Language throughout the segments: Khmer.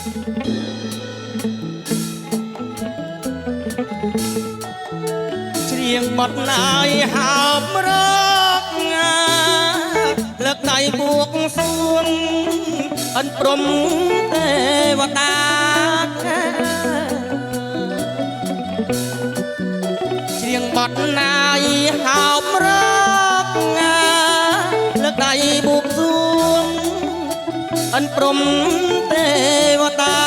ច្រៀងបត់ណាយហោបរកលើកដៃបួកសួងអិនព្រំទេវតាច្រៀងបត់ណាយហោបរកលើកដៃបួកសួងអិនព្រំទេវតា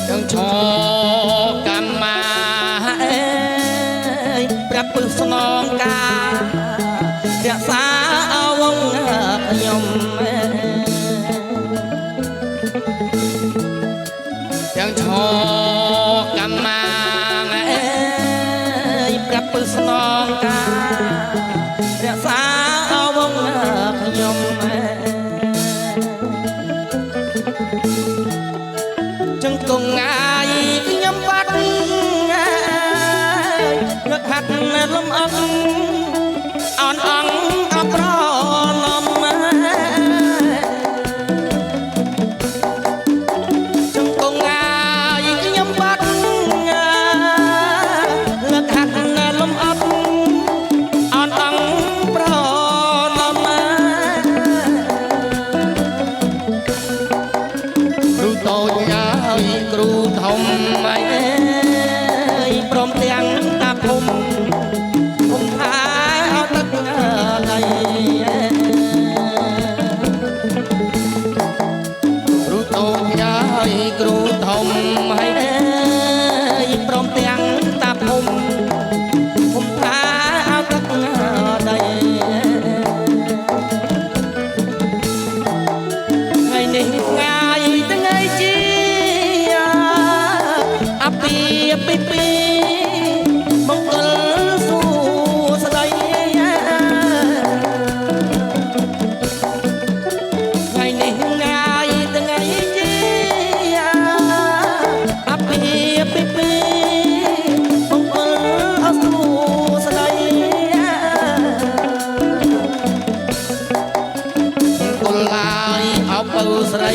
ទាំងឈកម្មមាអេប្រាប់ពឹសស្នងការរក្សាវងខ្ញុំទាំងឈកម្មមាអេប្រាប់ពឹសស្នងការរក្សាវងខ្ញុំចឹងគង់ងាយខ្ញុំបាត់រកហាត់លំអឹងអនអង្គអប្រណមចឹងគង់ងាយខ្ញុំបាត់រកហាត់លំអឹងអនអង្គប្រណមគ្រូតូចហើយគ្រូធំអីព្រមទាំងតាភុំភុំថាអត់ទឹកអីគ្រូតូចហើយគ្រូធំហើយព្រមទាំងតាភុំភុំថាអត់ទឹកដីថ្ងៃនេះថ្ងៃថ្ងៃជាអពីពីមង្គលសួស្ដីថ្ងៃនេះថ្ងៃថ្ងៃជាអពីពីមង្គលសួស្ដីមង្គលឡាយអបឪស្រី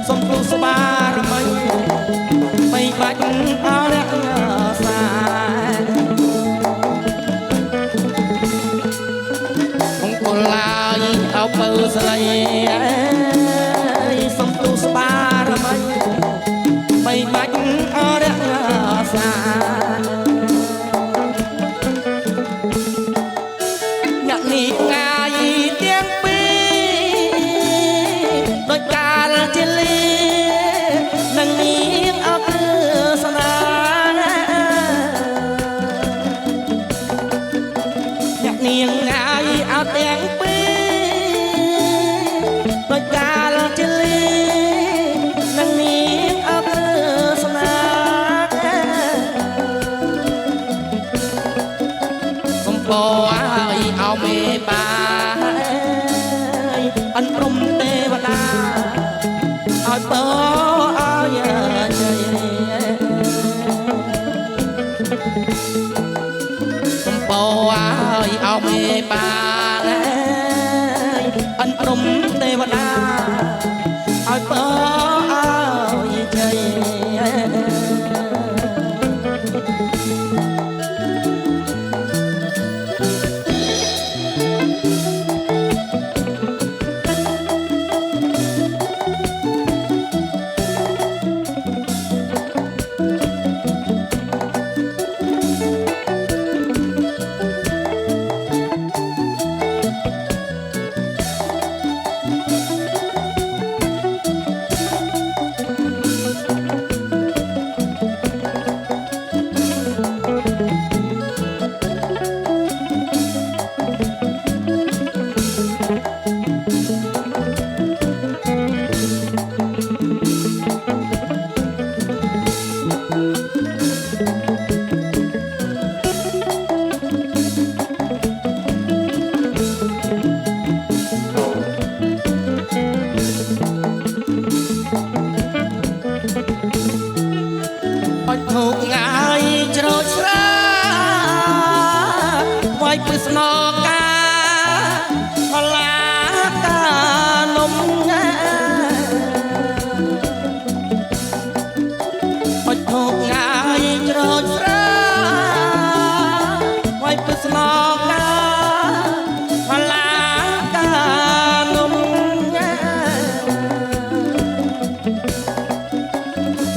សុំគ្រូស្បារមីបីបាច់អរសាមង្គលឡាយអបឪស្រីសុំគ្រូស្បារមីបីបាច់អរសាអ្នកនេះងាយទាំងពីរដោយកាលជាលីនឹងមានអបស្នាអ្នកនាងងាយអត់ទាំងពីរដោយកាលជាលីនឹងមានអបស្នាសំពរឲ្យអោមេបាយអិនព្រំទេវតាឲ្យពរឲ្យជ័យសំពរឲ្យអោមេបានអិនព្រំទេវតាឲ្យពរឲ្យជ័យ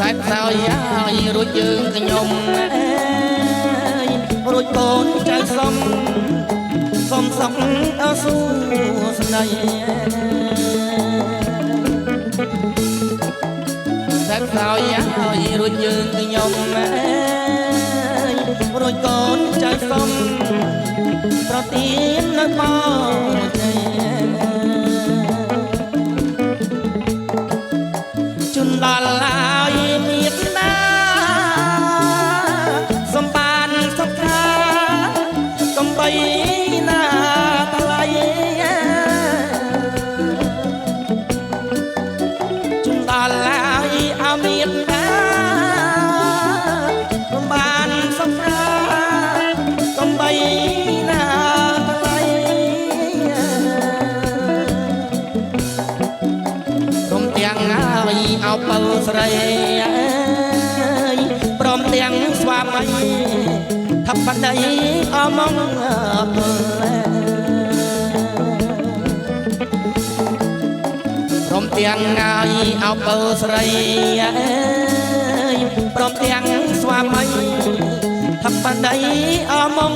សាច់សោយហើយរួចយើងខ្ញុំរួចកូនចៅសុំសុខអសួស្ដីសាច់សោយហើយរួចយើងខ្ញុំរួចកូនចៅសុំប្រទាននៅបងជ័យជូនដល់ហើយមានណាសំបានសុខាកំបីណាថ្លៃជូនដល់ហើយអមានណាសំបានសុខាកំបីណាថ្លៃរំទាំងហើយអោបើស្រីព្រមទាំងស្វាមីថាបដីអមងព្រមទាំងហើយអោបើស្រីព្រមទាំងស្វាមីថាបដីអមង